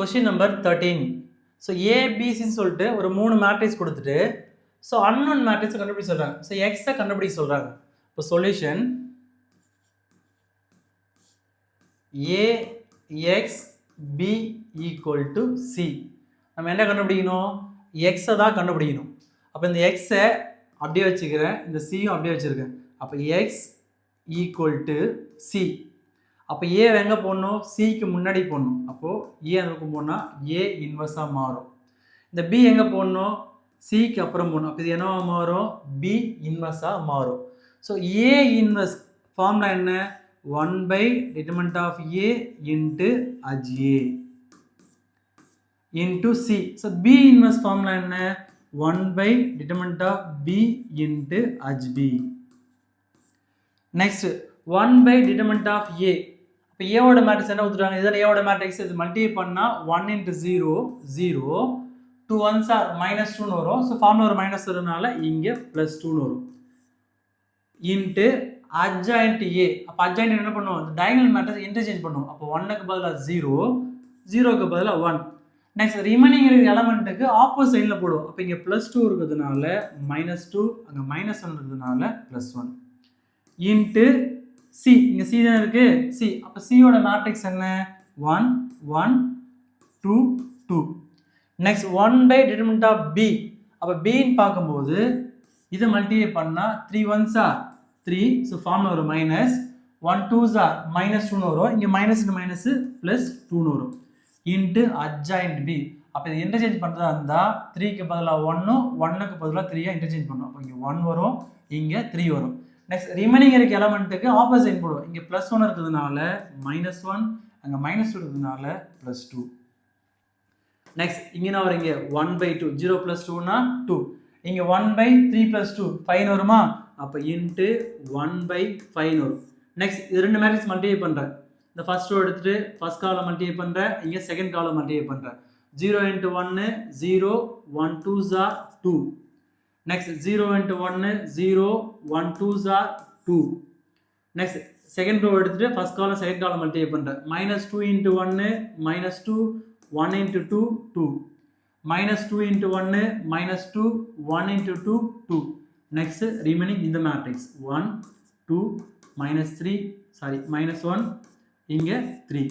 Question number 13. So A, B, C சொல்லிட்டு ஒரு 3 matrix கொடுத்துட்டு ஸோ அன்னோன் மேட்ரிக்ஸ் கண்டுபிடி சொல்றாங்க. ஸோ எக்ஸை கண்டுபிடி சொல்றாங்க. இப்போ solution A x B equal to C. நம்ம என்ன கண்டுபிடிக்கணும்? எக்ஸை தான் கண்டுபிடிக்கணும். அப்போ இந்த எக்ஸை அப்படியே வச்சுக்கிறேன், இந்த சியும் அப்படியே வச்சுருக்கேன். அப்போ எக்ஸ் ஈக்குவல் டு சி. அப்போ ஏ எங்கே போடணும்? சிக்கு முன்னாடி போடணும். அப்போது ஏ அந்த பக்கம் போனால் ஏ இன்வர்ஸாக மாறும். இந்த பி எங்கே போடணும்? சிக்கு அப்புறம் போடணும். அப்போ இது என்னவா மாறும்? பி இன்வர்ஸாக மாறும். ஸோ ஏ இன்வர்ஸ் ஃபார்முலா என்ன? 1/det of A into adj A into C. So B inverse formula என்ன? 1/det of B into adj B. Next 1/det of A. இப்போ ஏவோட மேட்ரிக்ஸ் என்ன கொடுத்துருவாங்க? இதில் ஏவோட மேட்ரிக்ஸ் இது மல்டிப்ளை பண்ணால் 1 × 0 0 2 1s are -2ன்னு வரும். ஸோ ஃபார்முலா ஒரு மைனஸ் வரதுனால இங்கே +2ன்னு வரும். Into adjoint A. அப்போ அட்ஜாயிண்ட் என்ன பண்ணுவோம்? டயகனல் மேட்ரிக்ஸ் இன்டர்சேஞ்ச் பண்ணுவோம். அப்போ 1க்கு பதிலாக 0 0க்கு பதிலாக 1. நெக்ஸ்ட் ரிமைனிங் எலமெண்ட்டுக்கு ஆப்போசிட் சைடில் போடுவோம். அப்போ இங்கே +2 இருக்கிறதுனால -2, அங்கே -1 இருக்கிறதுனால +1 இன்ட்டு சி. இங்கே சி தான் இருக்கு, சி. அப்போ சியோட மேட்ரிக்ஸ் என்ன? 1 1 2 2. Next 1/det of B. அப்போ பின்னு பார்க்கும்போது இதை மல்டிப்ளை பண்ணால் 3 1s are 3. ஸோ ஃபார்முலா ஒரு மைனஸ் 1 2s are -2ன்னு வரும். இங்கே மைனஸ் +2ன்னு வரும். Into adjoint B. அப்போ இது இன்டர்சேஞ்ச் பண்ணுறதா இருந்தால் 3க்கு பதிலாக 1 1க்கு பதிலாக 3 இன்டர்சேஞ்ச் பண்ணும். அப்போ இங்கே 1 வரும், இங்கே 3 வரும். நெக்ஸ்ட் ரிமைனிங் இருக்க எலமெண்ட்டுக்கு ஆப்போசிட் போடுவோம். இங்கே +1 இருக்கிறதுனால -1, அங்கே -2 இருக்கிறதுனால +2. நெக்ஸ்ட் இங்கே நான் வரீங்க 1/2. 0 + 2னா 2. இங்கே 1/3 + 2 5 வருமா? அப்போ இன்ட்டு 1/5 வரும். நெக்ஸ்ட் இது ரெண்டு மேட்ரிக்ஸ் மல்டிப்ளை பண்ணுறேன். இந்த ஃபர்ஸ்ட் ரோ எடுத்துட்டு ஃபர்ஸ்ட் காலம் மல்டிப்ளை பண்ணுறேன், இங்கே செகண்ட் காலம் மல்டிப்ளை பண்ணுறேன். 0 × 1 0 1 2s are 2. Next 0 × 1 0 1 2s are 2. Next second row எடுத்துட்டு first column second column multiply பண்ணுறேன். -2 × 1 -2 1 × 2 2. -2 × 1 -2 1 × 2 2. நெக்ஸ்ட் ரிமைனிங் இந்த மேட்ரிக்ஸ் 1 2 -3 -1 இங்கே 3.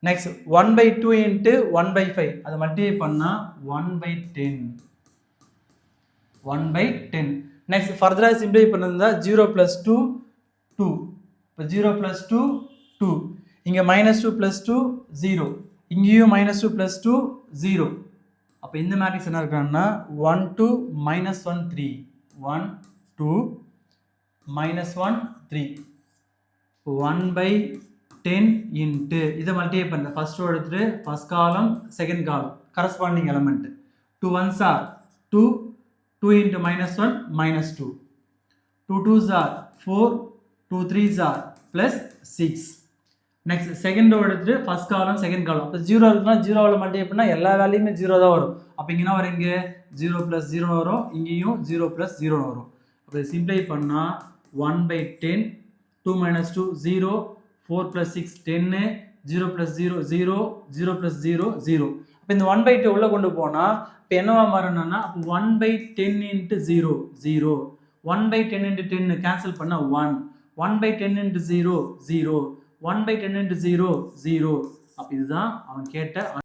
நெக்ஸ்ட் 1/2 × 1/5 அதை மல்டிப்ளை பண்ணால் 1/10 1/10. நெக்ஸ்ட் ஃபர்தராக சிம்பிளை பண்ணிருந்தா 0 + 2 2. இப்போ 0 + 2 2. இங்கே -2 + 2 0. இங்கேயும் -2 + 2 0. அப்போ இந்த மேட்ரிக்ஸ் என்ன இருக்காங்கன்னா 1 2 -1 3 1 2 -1 3. 1/10 இன்ட்டு இதை மல்டிப்ளை பண்ணுறேன். ஃபர்ஸ்ட் ரோ எடுத்துட்டு ஃபர்ஸ்ட் காலம் செகண்ட் காலம் corresponding element 2 1s are 2 2 × -1 -2 2 2s are 4 2 3s are +6. Next second row எடுத்துட்டு ஃபர்ஸ்ட் காலம் செகண்ட் காலம். அப்போ 0 இருக்குன்னா 0வில் மல்டிப்ளை பண்ணால் எல்லா வேல்யூமே 0 தான் வரும். அப்போ இங்கே என்ன வரும்? இங்கே 0 + 0 வரும், இங்கேயும் 0 + 0 வரும். அப்போ சிம்பிளை பண்ணால் 1/10 2 - 2 0 4 + 6 10 0 + 0 0 0 + 0 0. அப்போ இந்த 1/2 உள்ளே கொண்டு போனால் இப்போ என்னவா மாறணும்னா 1/10 × 0 0 1/10 × 10 கேன்சல் பண்ண 1 1/10 × 0 0 1/10 × 0 0. அப்போ இதுதான் அவன் கேட்ட